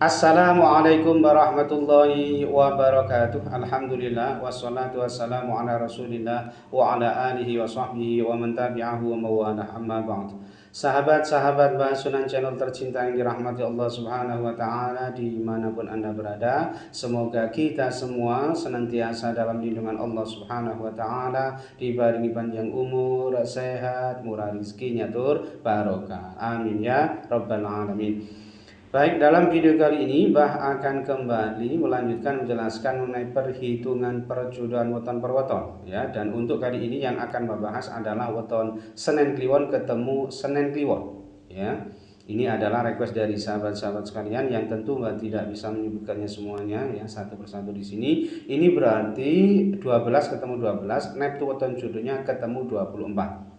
Assalamualaikum warahmatullahi wabarakatuh. Alhamdulillah wassalatu wassalamu ala Rasulillah wa ala alihi wa sahbihi wa man tabi'ahu wa mawalah amma ba'd. Sahabat-sahabat Bahas Sunan channel tercinta yang dirahmati Allah Subhanahu wa taala dimanapun Anda berada, semoga kita semua senantiasa dalam lindungan Allah Subhanahu wa taala, dibarengi panjang umur, sehat, murah rezekinya tur barokah. Amin ya rabbal alamin. Baik, dalam video kali ini Bah akan kembali melanjutkan menjelaskan mengenai perhitungan perjodohan weton per weton ya. Dan untuk kali ini yang akan membahas adalah weton Senen Kliwon ketemu Senen Kliwon ya. Ini adalah request dari sahabat-sahabat sekalian yang tentu Mbak tidak bisa menyebutkannya semuanya ya satu persatu di sini. Ini berarti 12 ketemu 12, neptu weton jodohnya ketemu 24.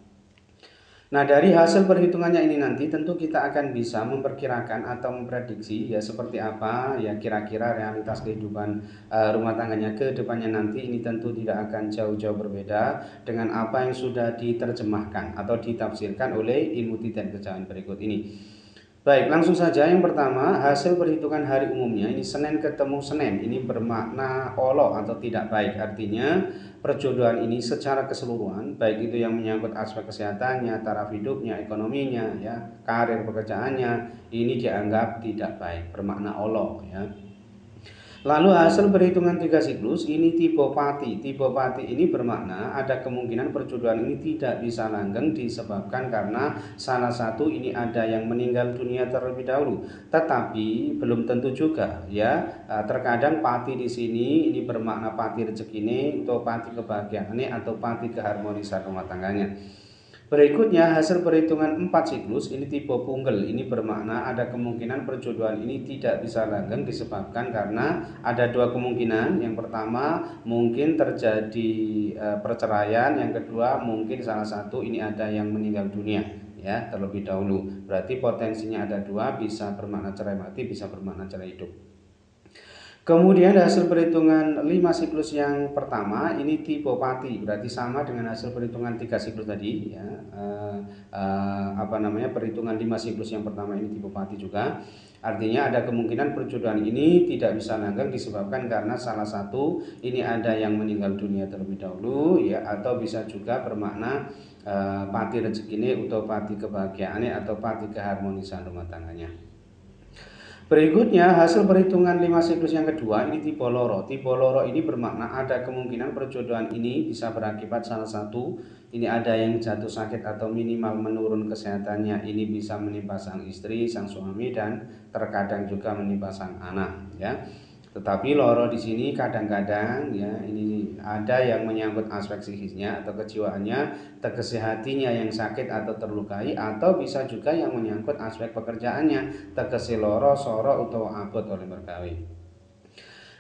Nah, dari hasil perhitungannya ini nanti tentu kita akan bisa memperkirakan atau memprediksi ya seperti apa ya kira-kira realitas kehidupan rumah tangganya ke depannya nanti. Ini tentu tidak akan jauh-jauh berbeda dengan apa yang sudah diterjemahkan atau ditafsirkan oleh ilmu titan kejawen berikut ini. Baik, langsung saja yang pertama, hasil perhitungan hari umumnya ini Senin ketemu Senin, ini bermakna olok atau tidak baik. Artinya perjodohan ini secara keseluruhan, baik itu yang menyangkut aspek kesehatannya, taraf hidupnya, ekonominya, ya, karir pekerjaannya, ini dianggap tidak baik, bermakna olok ya. Lalu hasil perhitungan 3 siklus ini tipe pati. Tipe pati ini bermakna ada kemungkinan perjodohan ini tidak bisa langgeng disebabkan karena salah satu ini ada yang meninggal dunia terlebih dahulu. Tetapi belum tentu juga ya. Terkadang pati di sini ini bermakna pati rezekine atau pati kebahagiaannya atau pati keharmonisan rumah tangganya. Berikutnya hasil perhitungan 4 siklus ini tipe punggel. Ini bermakna ada kemungkinan perjodohan ini tidak bisa langgeng disebabkan karena ada dua kemungkinan. Yang pertama mungkin terjadi perceraian, yang kedua mungkin salah satu ini ada yang meninggal dunia ya terlebih dahulu. Berarti potensinya ada dua, bisa bermakna cerai mati, bisa bermakna cerai hidup. Kemudian hasil perhitungan 5 siklus yang pertama ini tipe pati, berarti sama dengan hasil perhitungan 3 siklus tadi ya. Perhitungan 5 siklus yang pertama ini tipe pati juga. Artinya ada kemungkinan perjodohan ini tidak bisa langgeng disebabkan karena salah satu ini ada yang meninggal dunia terlebih dahulu ya, atau bisa juga bermakna pati rezekine atau pati kebahagiaannya atau pati keharmonisan rumah tangganya. Berikutnya hasil perhitungan 5 siklus yang kedua ini tipe loro. Tipe loro ini bermakna ada kemungkinan perjodohan ini bisa berakibat salah satu ini ada yang jatuh sakit atau minimal menurun kesehatannya. Ini bisa menimpa sang istri, sang suami, dan terkadang juga menimpa sang anak ya. Tetapi loro di sini kadang-kadang ya ini ada yang menyangkut aspek psikisnya atau kejiwaannya, tegese hatinya yang sakit atau terlukai, atau bisa juga yang menyangkut aspek pekerjaannya, tegese loro, soro, utawa abot oleh mergawe.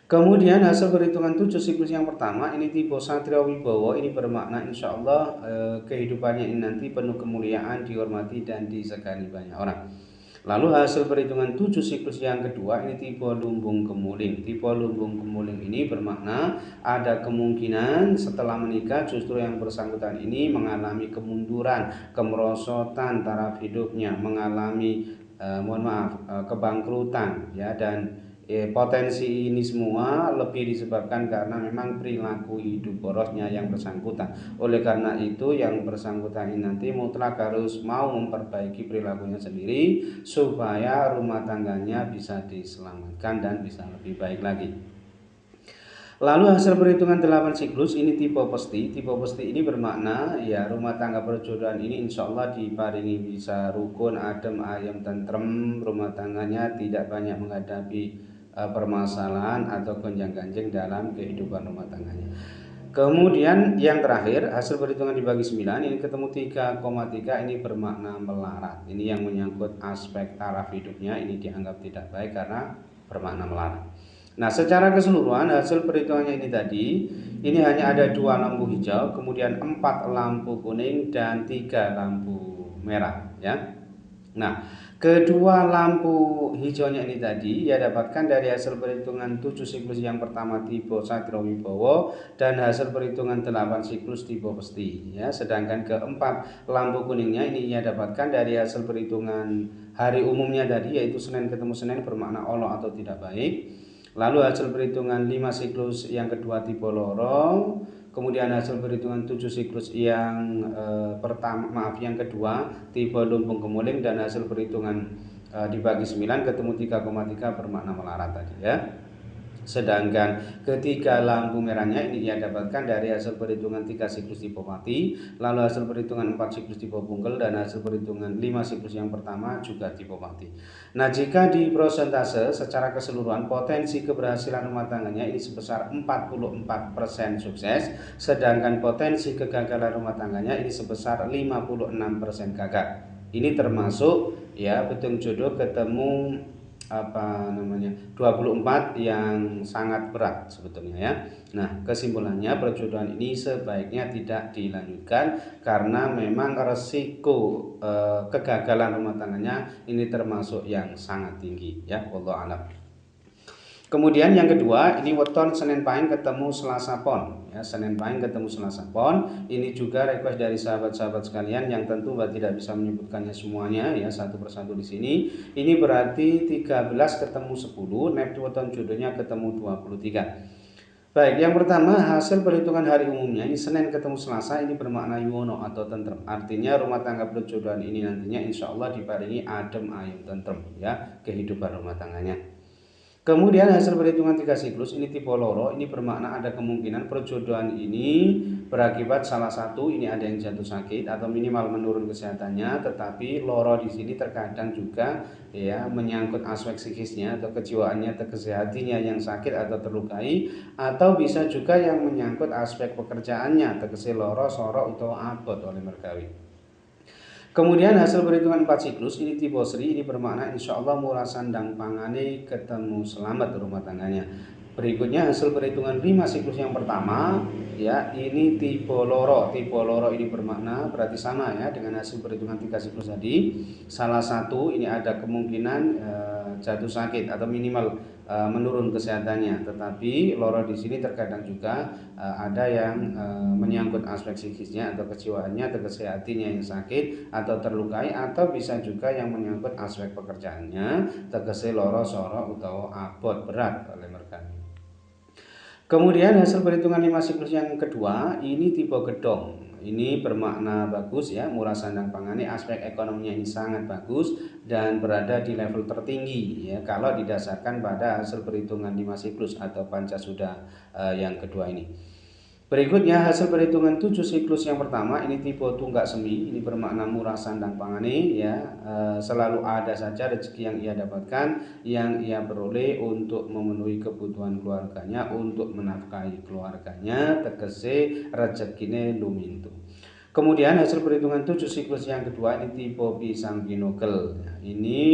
Kemudian hasil perhitungan 7 siklus yang pertama ini tipe Satria Wibowo, ini bermakna insya Allah kehidupannya ini nanti penuh kemuliaan, dihormati dan disegani banyak orang. Lalu hasil perhitungan 7 siklus yang kedua ini tipe lumbung kemuling. Tipe lumbung kemuling ini bermakna ada kemungkinan setelah menikah justru yang bersangkutan ini mengalami kemunduran, kemerosotan taraf hidupnya, mengalami kebangkrutan ya, dan potensi ini semua lebih disebabkan karena memang perilaku hidup borosnya yang bersangkutan. Oleh karena itu yang bersangkutan ini nanti mutlak harus mau memperbaiki perilakunya sendiri supaya rumah tangganya bisa diselamatkan dan bisa lebih baik lagi. Lalu hasil perhitungan 8 siklus ini tipe pesti. Tipe pesti ini bermakna ya rumah tangga perjodohan ini insya Allah diparingi bisa rukun, adem, ayem, tentrem. Rumah tangganya tidak banyak menghadapi permasalahan atau gonjang-ganjing dalam kehidupan rumah tangganya. Kemudian yang terakhir hasil perhitungan dibagi 9 ini ketemu 3,3, ini bermakna melarat. Ini yang menyangkut aspek taraf hidupnya ini dianggap tidak baik karena bermakna melarat. Nah, secara keseluruhan hasil perhitungannya ini tadi ini hanya ada 2 lampu hijau, kemudian 4 lampu kuning dan 3 lampu merah ya. Nah, kedua lampu hijaunya ini tadi ia dapatkan dari hasil perhitungan 7 siklus yang pertama tipe Satria Wibowo dan hasil perhitungan 8 siklus tipe pesti ya. Sedangkan keempat lampu kuningnya ini ia dapatkan dari hasil perhitungan hari umumnya tadi, yaitu Senin ketemu Senin bermakna Allah atau tidak baik. Lalu hasil perhitungan 5 siklus yang kedua tipe loro. Kemudian hasil perhitungan 7 siklus yang yang kedua tipe lumbung kemuling, dan hasil perhitungan dibagi 9 ketemu 3,3 bermakna melarat tadi ya. Sedangkan ketiga lampu merahnya ini ia dapatkan dari hasil perhitungan 3 siklus tipe mati, lalu hasil perhitungan 4 siklus tipe bungkel, dan hasil perhitungan 5 siklus yang pertama juga tipe mati. Nah, jika di prosentase secara keseluruhan potensi keberhasilan rumah tangganya ini sebesar 44% sukses, sedangkan potensi kegagalan rumah tangganya ini sebesar 56% gagal. Ini termasuk ya betung jodoh ketemu 24 yang sangat berat sebetulnya ya. Nah, kesimpulannya perjodohan ini sebaiknya tidak dilanjutkan karena memang resiko kegagalan rumah tangganya ini termasuk yang sangat tinggi ya. Wallahu a'lam. Kemudian yang kedua, ini weton Senin Pahing ketemu Selasa Pon. Ya, Senin Pahing ketemu Selasa Pon. Ini juga request dari sahabat-sahabat sekalian yang tentu Mbak tidak bisa menyebutkannya semuanya ya satu persatu di sini. Ini berarti 13 ketemu 10, Neptu weton jodohnya ketemu 23. Baik, yang pertama hasil perhitungan hari umumnya ini Senin ketemu Selasa ini bermakna yuwono atau tentrem. Artinya rumah tangga perjodohan ini nantinya insya Allah diparingi adem ayem tentrem ya kehidupan rumah tangganya. Kemudian hasil perhitungan 3 siklus ini tipe loro, ini bermakna ada kemungkinan perjodohan ini berakibat salah satu ini ada yang jatuh sakit atau minimal menurun kesehatannya, tetapi loro di sini terkadang juga ya menyangkut aspek psikisnya atau kejiwaannya atau kesehatinya yang sakit atau terlukai, atau bisa juga yang menyangkut aspek pekerjaannya tegese loro soro atau abot oleh mergawi. Kemudian hasil perhitungan 4 siklus ini tipe Sri, ini bermakna insya Allah murah sandang pangane ketemu selamat rumah tangganya. Berikutnya hasil perhitungan 5 siklus yang pertama ya ini tipe loro. Tipe loro ini bermakna berarti sama ya dengan hasil perhitungan 3 siklus tadi. Salah satu ini ada kemungkinan jatuh sakit atau minimal menurun kesehatannya, tetapi loro di sini terkadang juga ada yang menyangkut aspek psikisnya atau kejiwaannya atau kesehatinya yang sakit atau terlukai, atau bisa juga yang menyangkut aspek pekerjaannya tegese loro soro utawa abot berat oleh mereka. Kemudian hasil perhitungan 5 siklus yang kedua ini tipe gedong. Ini bermakna bagus ya, murah sandang pangane, aspek ekonominya ini sangat bagus dan berada di level tertinggi ya kalau didasarkan pada hasil perhitungan 5 siklus atau pancasuda yang kedua ini. Berikutnya hasil perhitungan 7 siklus yang pertama ini tipe tunggak semi, ini bermakna murah sandang pangane ya, selalu ada saja rezeki yang ia dapatkan, yang ia peroleh untuk memenuhi kebutuhan keluarganya, untuk menafkahi keluarganya, tegese rezekine lumintu. Kemudian hasil perhitungan 7 siklus yang kedua ini tipe pisang binogel. Ini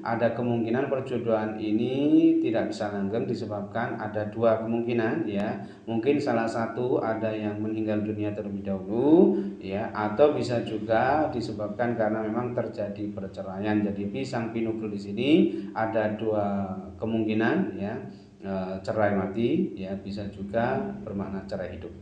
ada kemungkinan perjodohan ini tidak bisa langgeng disebabkan ada dua kemungkinan ya. Mungkin salah satu ada yang meninggal dunia terlebih dahulu ya, atau bisa juga disebabkan karena memang terjadi perceraian. Jadi pisang binogel di sini ada dua kemungkinan ya, cerai mati ya, bisa juga bermakna cerai hidup.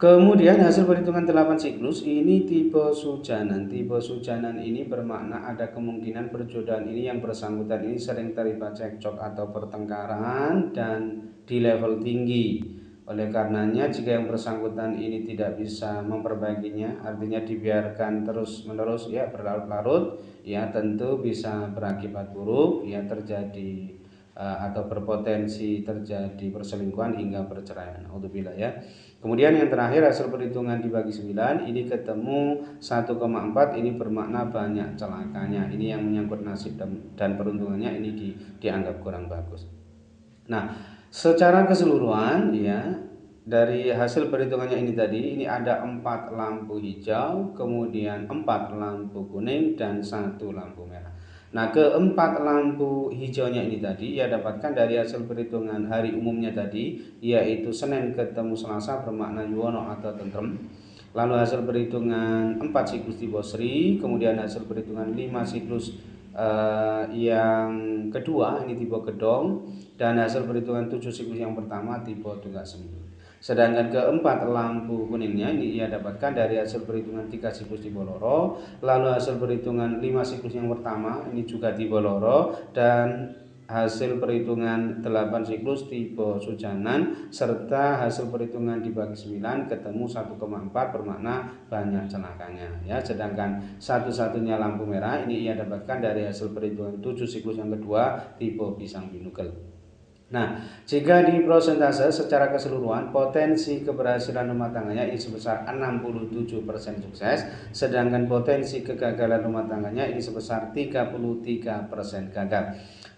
Kemudian hasil perhitungan 8 siklus ini tipe sujanan. Tipe sujanan ini bermakna ada kemungkinan perjodohan ini yang bersangkutan ini sering terlibat cekcok atau pertengkaran dan di level tinggi. Oleh karenanya jika yang bersangkutan ini tidak bisa memperbaikinya, artinya dibiarkan terus menerus ya berlarut-larut, ya tentu bisa berakibat buruk ya, terjadi atau berpotensi terjadi perselingkuhan hingga perceraian. Alhamdulillah ya. Kemudian yang terakhir hasil perhitungan dibagi 9 ini ketemu 1,4, ini bermakna banyak celakanya. Ini yang menyangkut nasib dan peruntungannya ini dianggap kurang bagus. Nah, secara keseluruhan ya dari hasil perhitungannya ini tadi ini ada 4 lampu hijau, kemudian 4 lampu kuning dan 1 lampu merah. Nah, keempat lampu hijaunya ini tadi ia dapatkan dari hasil perhitungan hari umumnya tadi, yaitu Senin ketemu Selasa bermakna yuwono atau tentrem. Lalu hasil perhitungan 4 siklus tipe Sri, kemudian hasil perhitungan 5 siklus yang kedua ini tipe gedong, dan hasil perhitungan 7 siklus yang pertama tipe tunggak semi. Sedangkan keempat, lampu kuningnya ini ia dapatkan dari hasil perhitungan 3 siklus di Boloro, lalu hasil perhitungan 5 siklus yang pertama ini juga di Boloro, dan hasil perhitungan 8 siklus tipe Sujanan, serta hasil perhitungan dibagi 9 ketemu 1,4 bermakna banyak cenakanya ya. Sedangkan satu-satunya lampu merah ini ia dapatkan dari hasil perhitungan 7 siklus yang kedua tipe pisang binugel. Nah, jika di prosentase secara keseluruhan, potensi keberhasilan rumah tangganya ini sebesar 67% sukses, sedangkan potensi kegagalan rumah tangganya ini sebesar 33% gagal.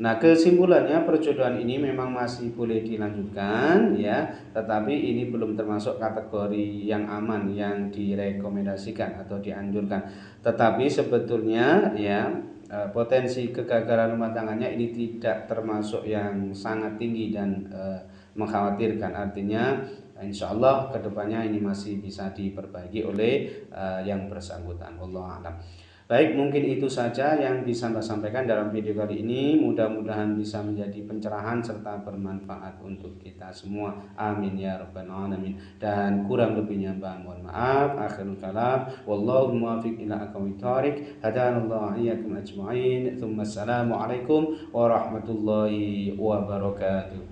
Nah, kesimpulannya perjodohan ini memang masih boleh dilanjutkan ya, tetapi ini belum termasuk kategori yang aman yang direkomendasikan atau dianjurkan. Tetapi sebetulnya ya, potensi kegagalan rumah tangganya ini tidak termasuk yang sangat tinggi dan mengkhawatirkan. Artinya insya Allah kedepannya ini masih bisa diperbaiki oleh yang bersangkutan. Wallahu a'lam. Baik, mungkin itu saja yang bisa Mbak sampaikan dalam video kali ini. Mudah-mudahan bisa menjadi pencerahan serta bermanfaat untuk kita semua. Amin ya rabbal alamin. Dan kurang lebihnya Mbak mohon maaf. Akhirul kalam. Wallahu muwaffiq ila aqwamit thoriq. Hadanallahu iyyakum ajma'in. Tsumma assalamu alaikum warahmatullahi wabarakatuh.